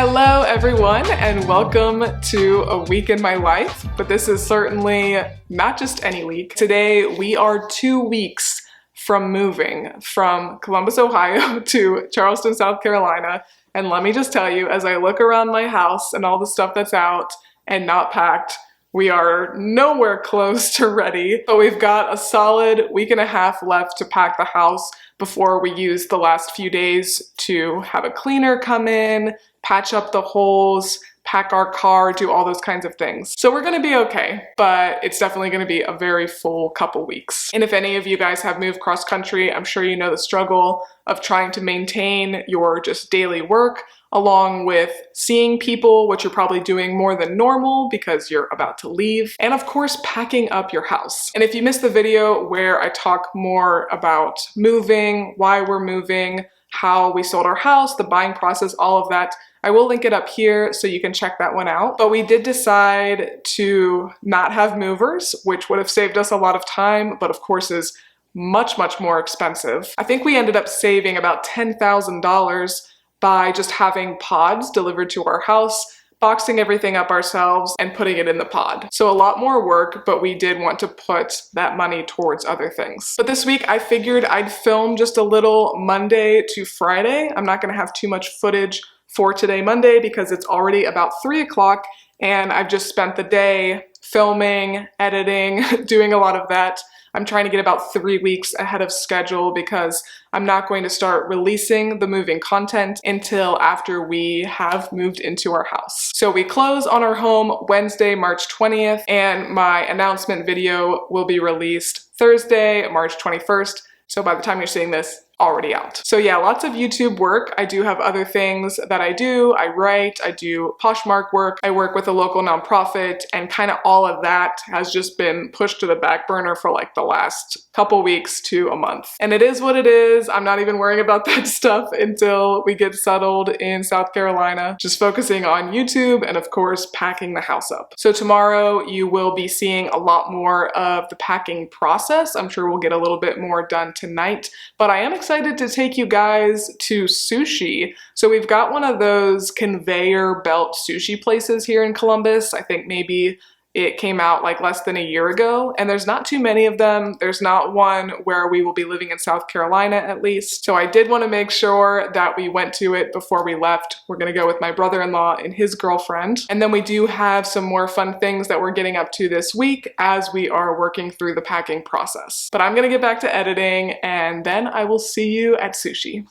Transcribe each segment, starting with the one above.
Hello everyone and welcome to a week in my life, but this is certainly not just any week. Today we are 2 weeks from moving from Columbus, Ohio to Charleston, South Carolina, and let me just tell you, as I look around my house and all the stuff that's out and not packed, we are nowhere close to ready, but we've got a solid week and a half left to pack the house before we use the last few days to have a cleaner come in, patch up the holes, pack our car, do all those kinds of things. So we're gonna be okay, but it's definitely gonna be a very full couple weeks. And if any of you guys have moved cross country, I'm sure you know the struggle of trying to maintain your just daily work along with seeing people, which you're probably doing more than normal because you're about to leave, and of course packing up your house. And if you missed the video where I talk more about moving, why we're moving, how we sold our house, the buying process, all of that, I will link it up here so you can check that one out. But we did decide to not have movers, which would have saved us a lot of time, but of course is much more expensive. I think we ended up saving about $10,000 by just having pods delivered to our house, boxing everything up ourselves and putting it in the pod. So a lot more work, but we did want to put that money towards other things. But this week I figured I'd film just a little Monday to Friday. I'm not gonna have too much footage for today, Monday, because it's already about 3 o'clock and I've just spent the day filming, editing, doing a lot of that. I'm trying to get about 3 weeks ahead of schedule because I'm not going to start releasing the moving content until after we have moved into our house. So we close on our home Wednesday, March 20th, and my announcement video will be released Thursday, March 21st. So by the time you're seeing this, already out. So yeah, lots of YouTube work. I do have other things that I do. I write, I do Poshmark work, I work with a local nonprofit, and kind of all of that has just been pushed to the back burner for like the last couple weeks to a month. And it is what it is. I'm not even worrying about that stuff until we get settled in South Carolina. Just focusing on YouTube and of course packing the house up. So tomorrow you will be seeing a lot more of the packing process. I'm sure we'll get a little bit more done tonight, but I am excited to take you guys to sushi. So we've got one of those conveyor belt sushi places here in Columbus. I think maybe it came out like less than a year ago, and there's not too many of them. There's not one where we will be living in South Carolina at least. So I did want to make sure that we went to it before we left. We're gonna go with my brother-in-law and his girlfriend. And then we do have some more fun things that we're getting up to this week as we are working through the packing process. But I'm gonna get back to editing and then I will see you at sushi.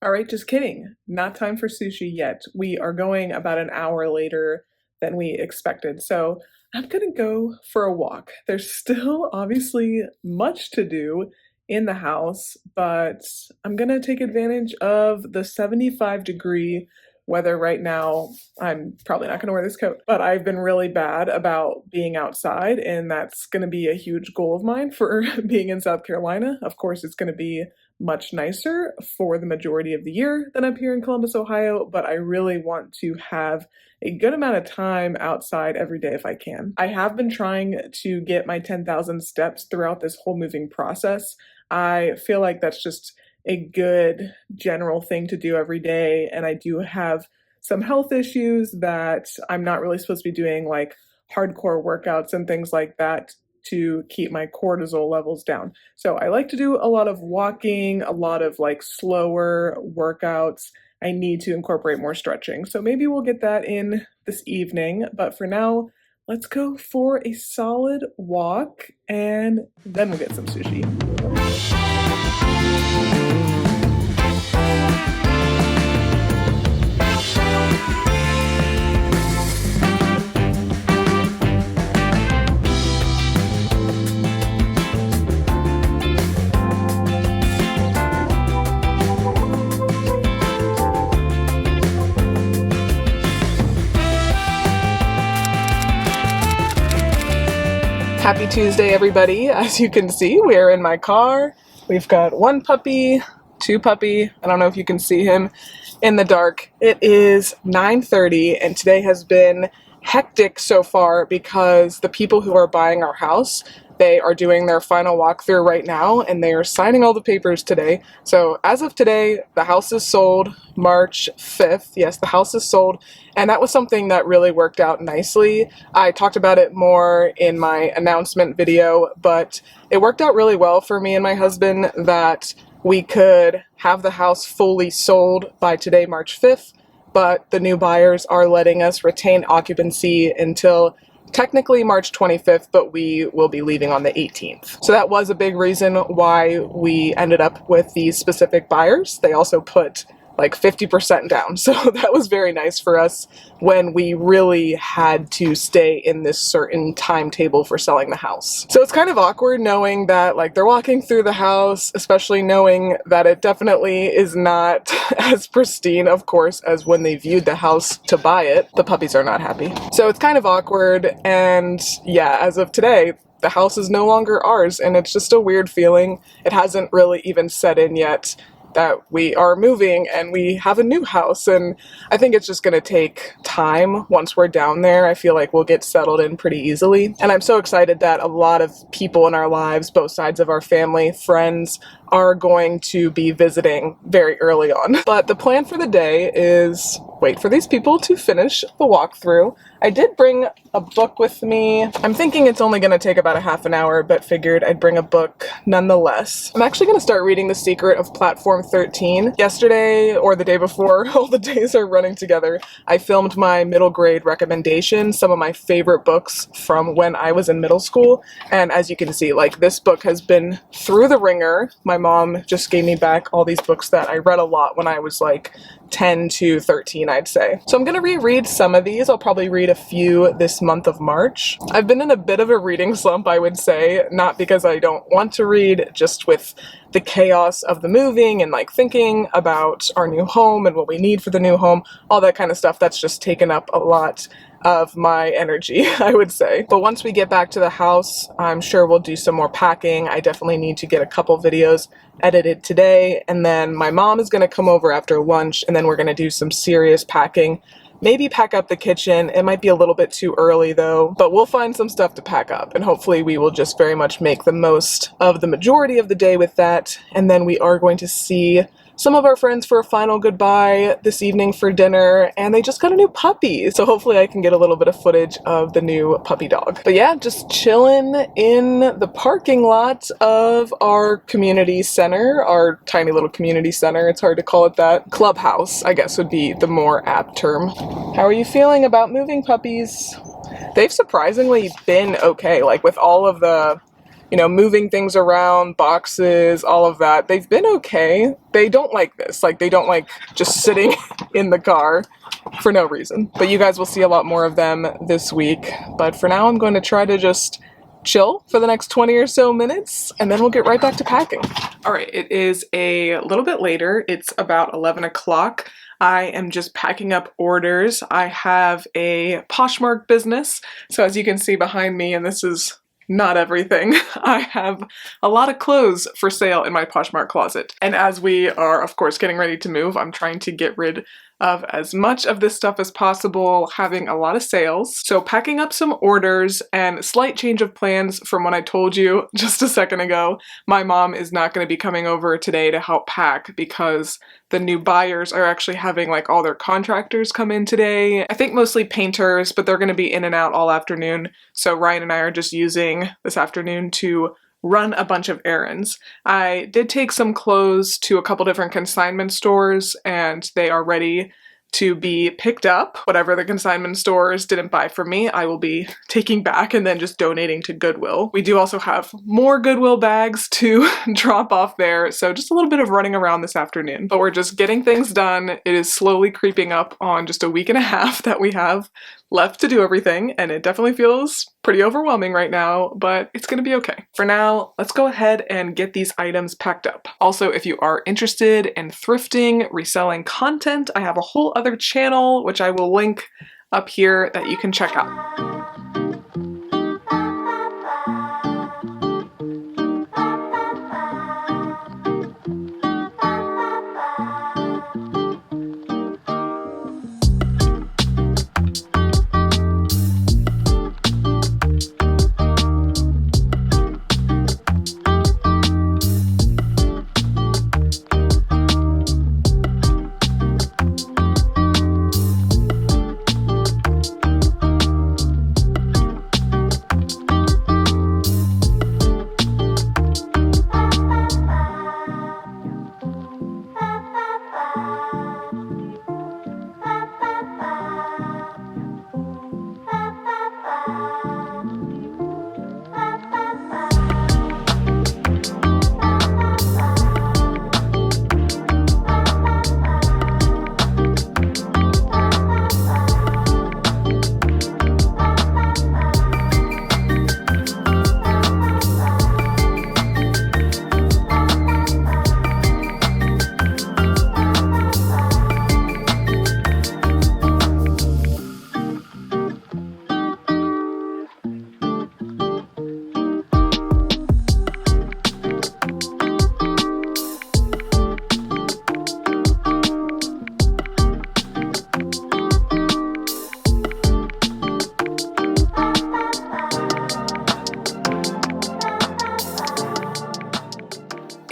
All right, just kidding. Not time for sushi yet. We are going about an hour later than we expected. So I'm gonna go for a walk. There's still obviously much to do in the house, but I'm gonna take advantage of the 75-degree weather right now. I'm probably not gonna wear this coat, but I've been really bad about being outside, and that's gonna be a huge goal of mine for being in South Carolina. Of course, it's gonna be much nicer for the majority of the year than up here in Columbus, Ohio, but I really want to have a good amount of time outside every day if I can. I have been trying to get my 10,000 steps throughout this whole moving process. I feel like that's just a good general thing to do every day, and I do have some health issues that I'm not really supposed to be doing, like hardcore workouts and things like that to keep my cortisol levels down. So I like to do a lot of walking, a lot of like slower workouts. I need to incorporate more stretching. So maybe we'll get that in this evening, but for now, let's go for a solid walk and then we'll get some sushi. Happy Tuesday, everybody. As you can see, we're in my car. We've got one puppy, two puppy. I don't know if you can see him in the dark. It is 9:30 and today has been hectic so far because the people who are buying our house They are doing their final walkthrough right now, and they are signing all the papers today. So as of today, the house is sold March 5th. Yes, the house is sold, and that was something that really worked out nicely. I talked about it more in my announcement video, but it worked out really well for me and my husband that we could have the house fully sold by today, March 5th, but the new buyers are letting us retain occupancy until technically March 25th, but we will be leaving on the 18th. So that was a big reason why we ended up with these specific buyers. They also put like 50% down. So that was very nice for us when we really had to stay in this certain timetable for selling the house. So it's kind of awkward knowing that like they're walking through the house, especially knowing that it definitely is not as pristine, of course, as when they viewed the house to buy it. The puppies are not happy. So it's kind of awkward, and yeah, as of today, the house is no longer ours, and it's just a weird feeling. It hasn't really even set in yet that we are moving and we have a new house, and I think it's just gonna take time. Once we're down there, I feel like we'll get settled in pretty easily, and I'm so excited that a lot of people in our lives, both sides of our family, friends, are going to be visiting very early on. But the plan for the day is wait for these people to finish the walkthrough. I did bring a book with me. I'm thinking it's only gonna take about a half an hour, but figured I'd bring a book nonetheless. I'm actually gonna start reading The Secret of Platform 13. Yesterday, or the day before, all the days are running together, I filmed my middle grade recommendation, some of my favorite books from when I was in middle school. And as you can see, like, this book has been through the ringer. My mom just gave me back all these books that I read a lot when I was like 10 to 13, I'd say. So I'm gonna reread some of these. I'll probably read a few this month of March. I've been in a bit of a reading slump, I would say, not because I don't want to read, just with the chaos of the moving and like thinking about our new home and what we need for the new home, all that kind of stuff. That's just taken up a lot of my energy, I would say. But once we get back to the house, I'm sure we'll do some more packing. I definitely need to get a couple videos edited today, and then my mom is gonna come over after lunch, and then we're gonna do some serious packing. Maybe pack up the kitchen. It might be a little bit too early though, but we'll find some stuff to pack up, and hopefully we will just very much make the most of the majority of the day with that. And then we are going to see some of our friends for a final goodbye this evening for dinner, and they just got a new puppy, so hopefully I can get a little bit of footage of the new puppy dog. But yeah, just chilling in the parking lot of our community center, our tiny little community center. It's hard to call it that. Clubhouse, I guess, would be the more apt term. How are you feeling about moving, puppies? They've surprisingly been okay, like with all of the moving things around, boxes, all of that. They've been okay. They don't like this. Like, they don't like just sitting in the car for no reason. But you guys will see a lot more of them this week. But for now, I'm going to try to just chill for the next 20 or so minutes, and then we'll get right back to packing. All right, it is a little bit later. It's about 11 o'clock. I am just packing up orders. I have a Poshmark business. So as you can see behind me, and this is not everything, I have a lot of clothes for sale in my Poshmark closet. And as we are, of course, getting ready to move, I'm trying to get rid of as much of this stuff as possible, having a lot of sales. So packing up some orders, and slight change of plans from what I told you just a second ago. My mom is not going to be coming over today to help pack because the new buyers are actually having like all their contractors come in today. I think mostly painters, but they're going to be in and out all afternoon. So Ryan and I are just using this afternoon to run a bunch of errands. I did take some clothes to a couple different consignment stores, and they are ready to be picked up. Whatever the consignment stores didn't buy from me, I will be taking back and then just donating to Goodwill. We do also have more Goodwill bags to drop off there, so just a little bit of running around this afternoon. But we're just getting things done. It is slowly creeping up on just a week and a half that we have left to do everything, and it definitely feels pretty overwhelming right now, but it's gonna be okay. For now, let's go ahead and get these items packed up. Also, if you are interested in thrifting, reselling content, I have a whole other channel, which I will link up here, that you can check out.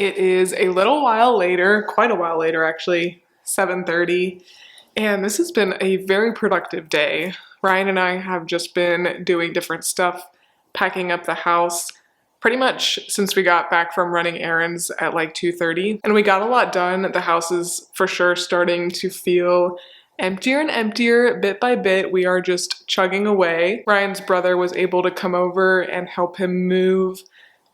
It is a little while later, quite a while later actually, 7:30, and this has been a very productive day. Ryan and I have just been doing different stuff, packing up the house, pretty much since we got back from running errands at like 2:30, and we got a lot done. The house is for sure starting to feel emptier and emptier bit by bit. We are just chugging away. Ryan's brother was able to come over and help him move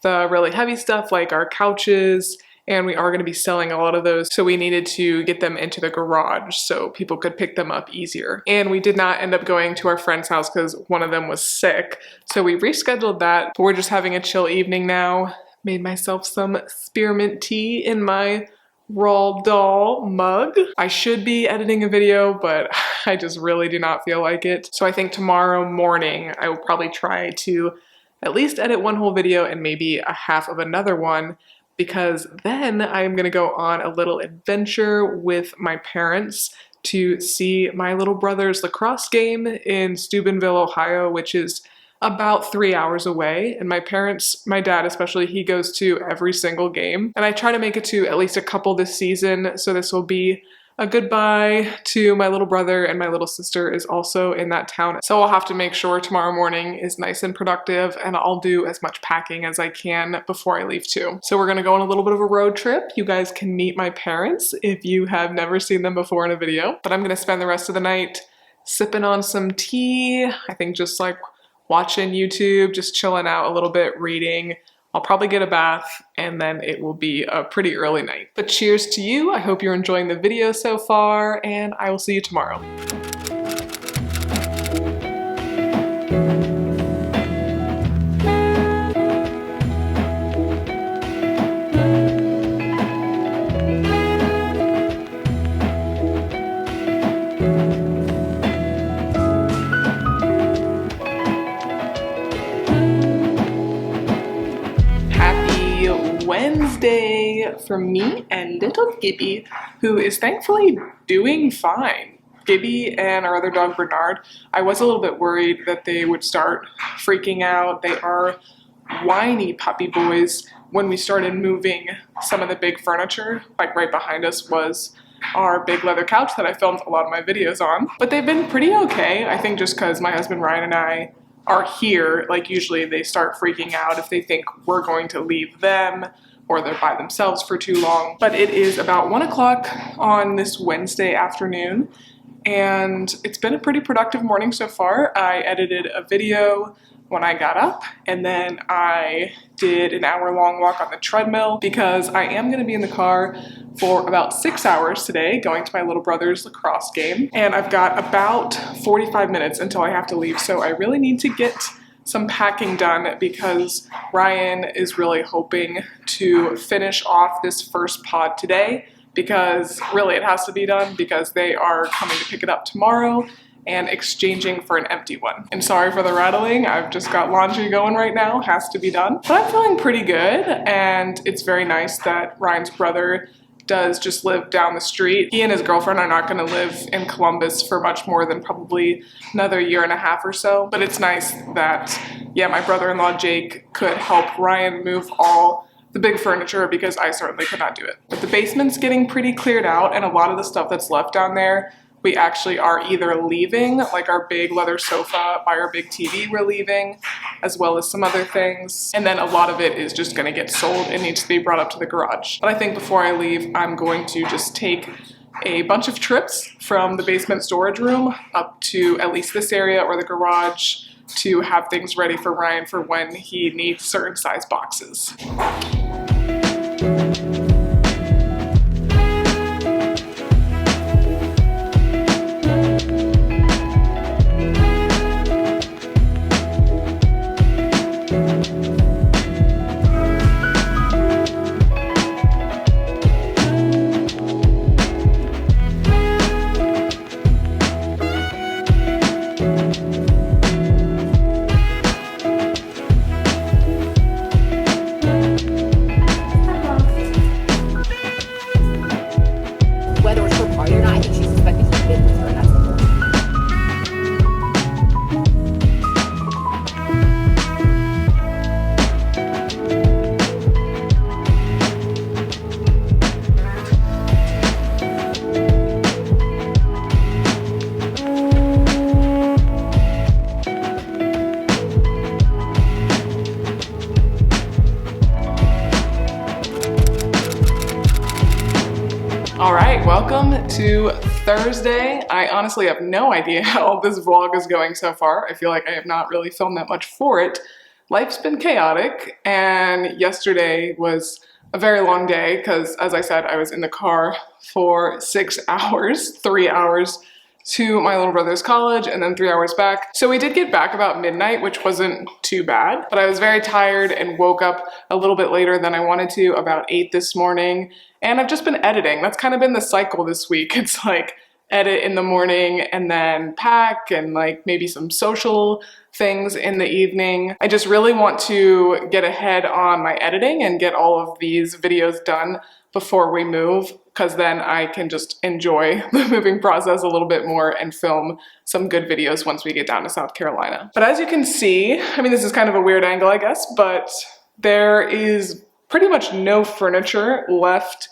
the really heavy stuff like our couches, and we are going to be selling a lot of those, so we needed to get them into the garage so people could pick them up easier. And we did not end up going to our friend's house because one of them was sick, so we rescheduled that, but we're just having a chill evening now. Made myself some spearmint tea in my Roald Dahl mug. I should be editing a video, but I just really do not feel like it. So I think tomorrow morning I will probably try to at least edit one whole video and maybe a half of another one, because then I'm gonna go on a little adventure with my parents to see my little brother's lacrosse game in Steubenville, Ohio, which is about 3 hours away. And my parents, my dad especially, he goes to every single game, and I try to make it to at least a couple this season, so this will be a goodbye to my little brother, and my little sister is also in that town. So I'll have to make sure tomorrow morning is nice and productive, and I'll do as much packing as I can before I leave too. So we're gonna go on a little bit of a road trip. You guys can meet my parents if you have never seen them before in a video, but I'm gonna spend the rest of the night sipping on some tea. I think just like watching YouTube, just chilling out a little bit, reading. I'll probably get a bath, and then it will be a pretty early night. But cheers to you. I hope you're enjoying the video so far, and I will see you tomorrow. Wednesday for me and little Gibby, who is thankfully doing fine. Gibby and our other dog Bernard, I was a little bit worried that they would start freaking out. They are whiny puppy boys. When we started moving some of the big furniture, like right behind us was our big leather couch that I filmed a lot of my videos on. But they've been pretty okay, I think, just because my husband Ryan and I are here. Like usually they start freaking out if they think we're going to leave them or they're by themselves for too long. But it is about 1 o'clock on this Wednesday afternoon, and it's been a pretty productive morning so far. I edited a video when I got up, and then I did an hour-long walk on the treadmill because I am going to be in the car for about 6 hours today going to my little brother's lacrosse game, and I've got about 45 minutes until I have to leave, so I really need to get some packing done because Ryan is really hoping to finish off this first pod today, because really it has to be done because they are coming to pick it up tomorrow and exchanging for an empty one. And sorry for the rattling, I've just got laundry going right now, has to be done. But I'm feeling pretty good, and it's very nice that Ryan's brother does just live down the street. He and his girlfriend are not gonna live in Columbus for much more than probably another year and a half or so. But it's nice that, yeah, my brother-in-law Jake could help Ryan move all the big furniture because I certainly could not do it. But the basement's getting pretty cleared out, and a lot of the stuff that's left down there we actually are either leaving, like our big leather sofa by our big TV we're leaving, as well as some other things. And then a lot of it is just gonna get sold and needs to be brought up to the garage. But I think before I leave, I'm going to just take a bunch of trips from the basement storage room up to at least this area or the garage to have things ready for Ryan for when he needs certain size boxes. All right, welcome to Thursday. I honestly have no idea how this vlog is going so far. I feel like I have not really filmed that much for it. Life's been chaotic, and yesterday was a very long day because, as I said, I was in the car for 6 hours, 3 hours to my little brother's college and then 3 hours back. So we did get back about midnight, which wasn't too bad, but I was very tired and woke up a little bit later than I wanted to, about 8 this morning. And I've just been editing. That's kind of been the cycle this week. It's like edit in the morning and then pack and like maybe some social things in the evening. I just really want to get ahead on my editing and get all of these videos done before we move, because then I can just enjoy the moving process a little bit more and film some good videos once we get down to South Carolina. But as you can see, I mean, this is kind of a weird angle, I guess, but there is pretty much no furniture left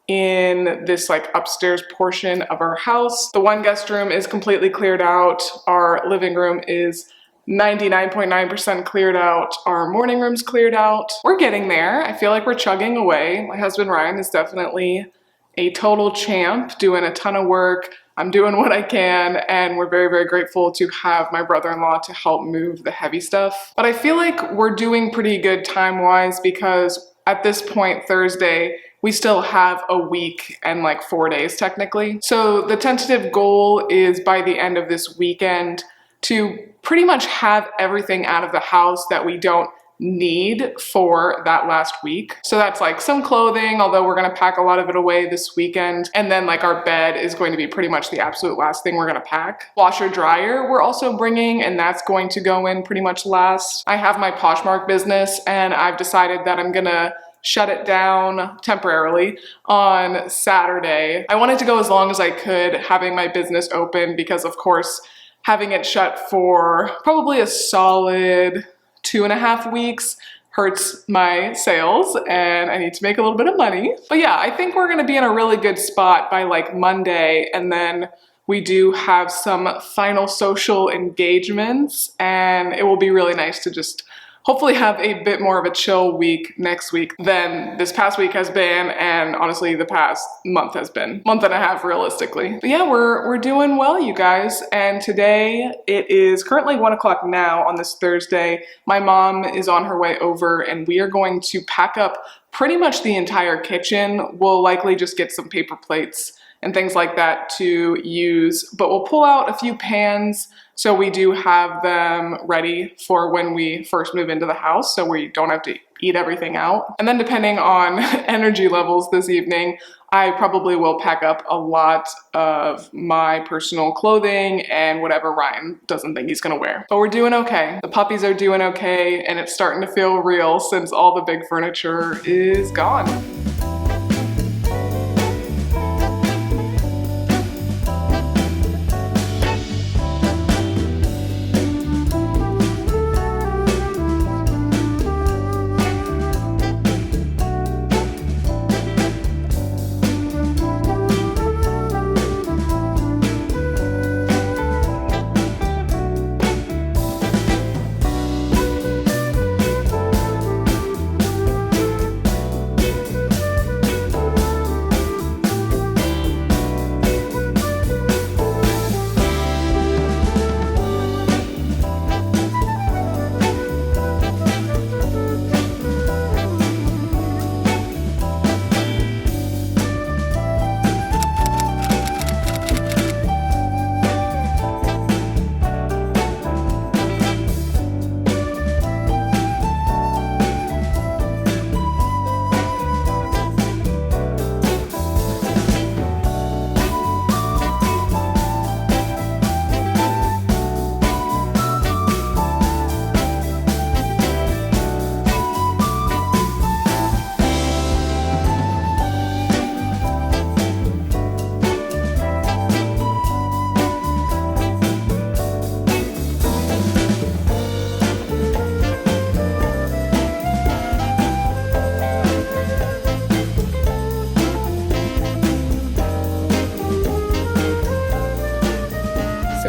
in this like upstairs portion of our house. The one guest room is completely cleared out. Our living room is 99.9% cleared out. Our morning room's cleared out. We're getting there. I feel like we're chugging away. My husband Ryan is definitely a total champ, doing a ton of work. I'm doing what I can, and we're very, very grateful to have my brother-in-law to help move the heavy stuff. But I feel like we're doing pretty good time-wise because at this point, Thursday, we still have a week and like 4 days technically. So the tentative goal is by the end of this weekend to pretty much have everything out of the house that we don't need for that last week. So that's like some clothing, although we're gonna pack a lot of it away this weekend. And then like our bed is going to be pretty much the absolute last thing we're gonna pack. Washer dryer we're also bringing, and that's going to go in pretty much last. I have my Poshmark business and I've decided that I'm gonna shut it down temporarily on Saturday. I wanted to go as long as I could having my business open because of course having it shut for probably a solid 2.5 weeks hurts my sales and I need to make a little bit of money. But yeah, I think we're gonna be in a really good spot by like Monday, and then we do have some final social engagements and it will be really nice to just hopefully have a bit more of a chill week next week than this past week has been, and honestly the past month has been. Month and a half realistically. But yeah, we're doing well, you guys. And today it is currently 1 o'clock now on this Thursday. My mom is on her way over and we are going to pack up pretty much the entire kitchen. We'll likely just get some paper plates and things like that to use, but we'll pull out a few pans so we do have them ready for when we first move into the house so we don't have to eat everything out. And then depending on energy levels this evening, I probably will pack up a lot of my personal clothing and whatever Ryan doesn't think he's gonna wear. But we're doing okay. The puppies are doing okay, and it's starting to feel real since all the big furniture is gone.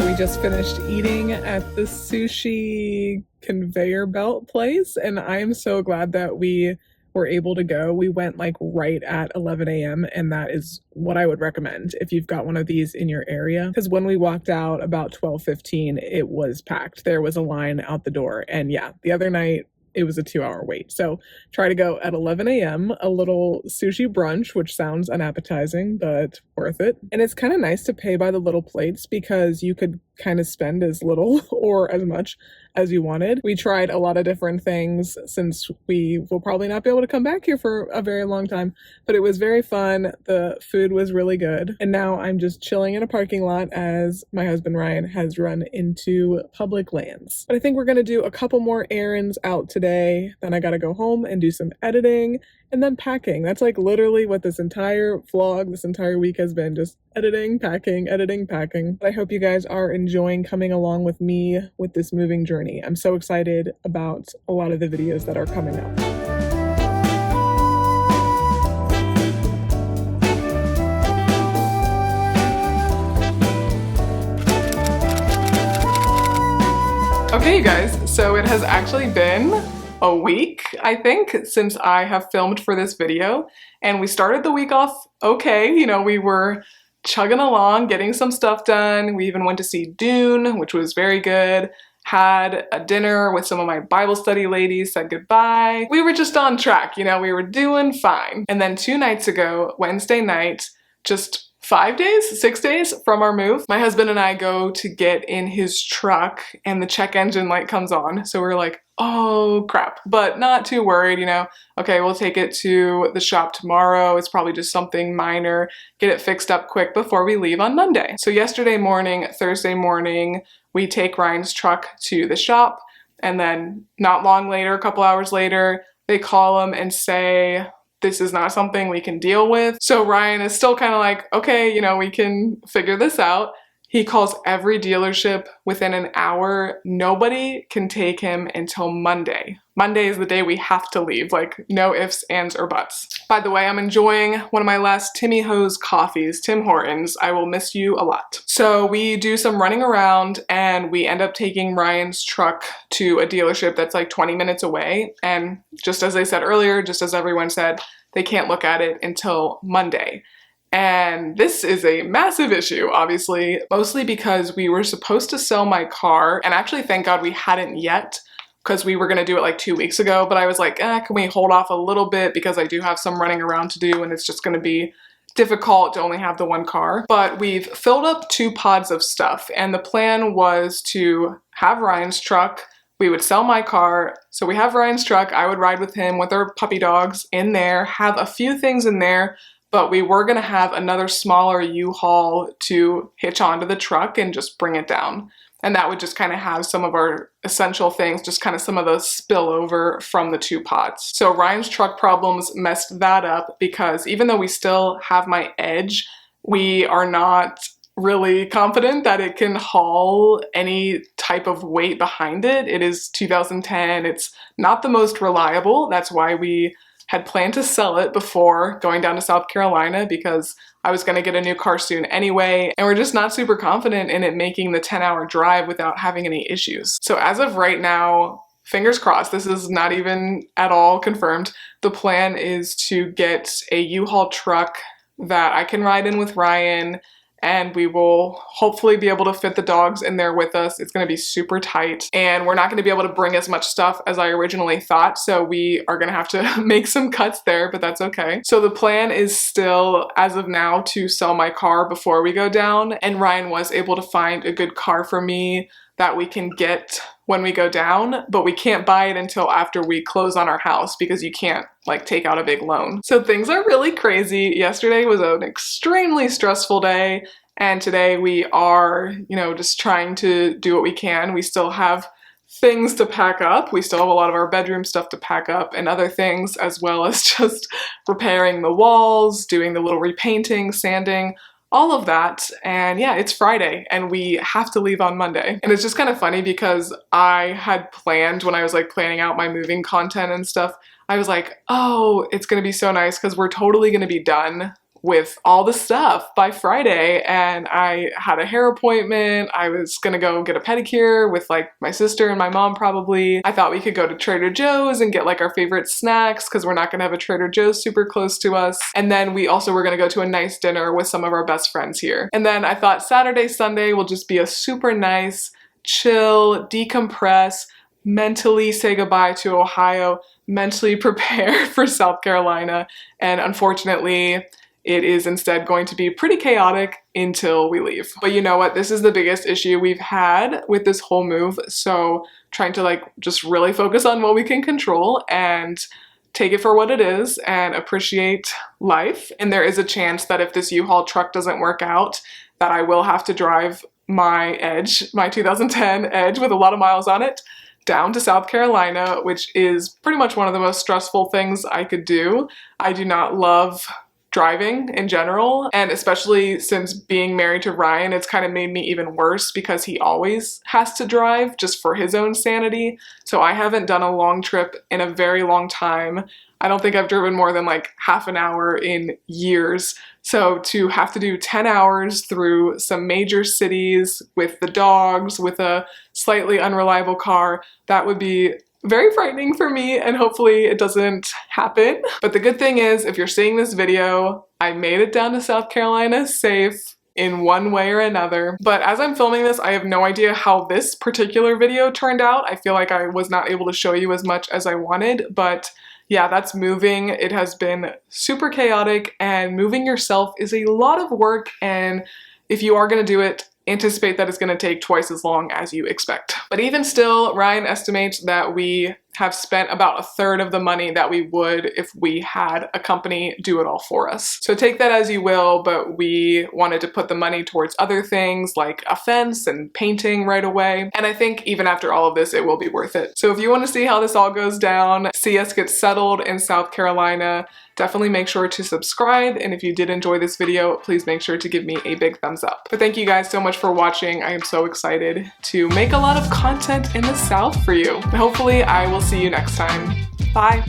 We just finished eating at the sushi conveyor belt place, and I'm so glad that we were able to go, we went like right at 11 a.m. and that is what I would recommend if you've got one of these in your area. Because when we walked out about 12:15, it was packed. There was a line out the door. And yeah, the other night it was a 2-hour wait. So try to go at 11 a.m., a little sushi brunch, which sounds unappetizing, but worth it. And it's kind of nice to pay by the little plates because you could kind of spend as little or as much as you wanted. We tried a lot of different things since we will probably not be able to come back here for a very long time, but it was very fun. The food was really good. And now I'm just chilling in a parking lot as my husband Ryan has run into public lands. But I think we're going to do a couple more errands out today. Then I got to go home and do some editing and then packing. That's like literally what this entire vlog, this entire week has been, just editing, packing, editing, packing. But I hope you guys are enjoying coming along with me with this moving journey. I'm so excited about a lot of the videos that are coming up. Okay, you guys, so it has actually been a week, I think, since I have filmed for this video, and we started the week off okay. You know, we were chugging along, getting some stuff done. We even went to see Dune, which was very good. Had a dinner with some of my Bible study ladies, said goodbye. We were just on track, you know, we were doing fine. And then 2 nights ago, Wednesday night, just 6 days from our move, my husband and I go to get in his truck and the check engine light comes on. So we're like, oh crap, but not too worried, you know. Okay, we'll take it to the shop tomorrow. It's probably just something minor. Get it fixed up quick before we leave on Monday. So yesterday morning, Thursday morning, we take Ryan's truck to the shop, and then not long later, a couple hours later, they call him and say, this is not something we can deal with. So Ryan is still kind of like, okay, you know, we can figure this out. He calls every dealership within an hour. Nobody can take him until Monday. Monday is the day we have to leave, like no ifs, ands, or buts. By the way, I'm enjoying one of my last Timmy Ho's coffees, Tim Hortons. I will miss you a lot. So we do some running around and we end up taking Ryan's truck to a dealership that's like 20 minutes away. And just as I said earlier, just as everyone said, they can't look at it until Monday. And this is a massive issue, obviously, mostly because we were supposed to sell my car, and actually thank God we hadn't yet, because we were gonna do it like 2 weeks ago, but I was like, can we hold off a little bit because I do have some running around to do and it's just gonna be difficult to only have the one car. But we've filled up 2 pods of stuff, and the plan was to have Ryan's truck, we would sell my car, so we have Ryan's truck, I would ride with him with our puppy dogs in there, have a few things in there, but we were gonna have another smaller U-Haul to hitch onto the truck and just bring it down. And that would just kind of have some of our essential things, just kind of some of those spill over from the 2 pods. So Ryan's truck problems messed that up because even though we still have my Edge, we are not really confident that it can haul any type of weight behind it. It is 2010, it's not the most reliable. That's why we had planned to sell it before going down to South Carolina because I was going to get a new car soon anyway, and we're just not super confident in it making the 10-hour drive without having any issues. So as of right now, fingers crossed, this is not even at all confirmed, the plan is to get a U-Haul truck that I can ride in with Ryan, and we will hopefully be able to fit the dogs in there with us. It's gonna be super tight, and we're not gonna be able to bring as much stuff as I originally thought, so we are gonna have to make some cuts there, but that's okay. So the plan is still, as of now, to sell my car before we go down, and Ryan was able to find a good car for me that we can get when we go down, but we can't buy it until after we close on our house because you can't like take out a big loan. So things are really crazy. Yesterday was an extremely stressful day, and today we are, you know, just trying to do what we can. We still have things to pack up. We still have a lot of our bedroom stuff to pack up and other things, as well as just repairing the walls, doing the little repainting, sanding, all of that. And yeah, it's Friday and we have to leave on Monday. And it's just kind of funny because I had planned, when I was like planning out my moving content and stuff, I was like, oh, it's gonna be so nice because we're totally gonna be done with all the stuff by Friday, and I had a hair appointment. I was gonna go get a pedicure with like my sister and my mom probably. I thought we could go to Trader Joe's and get like our favorite snacks because we're not gonna have a Trader Joe's super close to us. And then we also were gonna go to a nice dinner with some of our best friends here. And then I thought Saturday, Sunday will just be a super nice, chill, decompress, mentally say goodbye to Ohio, mentally prepare for South Carolina, and unfortunately, it is instead going to be pretty chaotic until we leave. But you know what? This is the biggest issue we've had with this whole move, so trying to like just really focus on what we can control and take it for what it is and appreciate life. And there is a chance that if this U-Haul truck doesn't work out, that I will have to drive my Edge, my 2010 Edge with a lot of miles on it, down to South Carolina, which is pretty much one of the most stressful things I could do. I do not love driving in general, and especially since being married to Ryan, it's kind of made me even worse because he always has to drive just for his own sanity. So I haven't done a long trip in a very long time. I don't think I've driven more than like half an hour in years. So to have to do 10 hours through some major cities with the dogs, with a slightly unreliable car, that would be very frightening for me, and hopefully it doesn't happen. But the good thing is, if you're seeing this video, I made it down to South Carolina safe in one way or another. But as I'm filming this, I have no idea how this particular video turned out. I feel like I was not able to show you as much as I wanted, but yeah, that's moving. It has been super chaotic, and moving yourself is a lot of work, and if you are gonna do it, anticipate that it's gonna take twice as long as you expect. But even still, Ryan estimates that we have spent about a third of the money that we would if we had a company do it all for us. So take that as you will, but we wanted to put the money towards other things like a fence and painting right away. And I think even after all of this, it will be worth it. So if you want to see how this all goes down, see us get settled in South Carolina, definitely make sure to subscribe. And if you did enjoy this video, please make sure to give me a big thumbs up. But thank you guys so much for watching. I am so excited to make a lot of content in the South for you. And hopefully I will see you next time. Bye.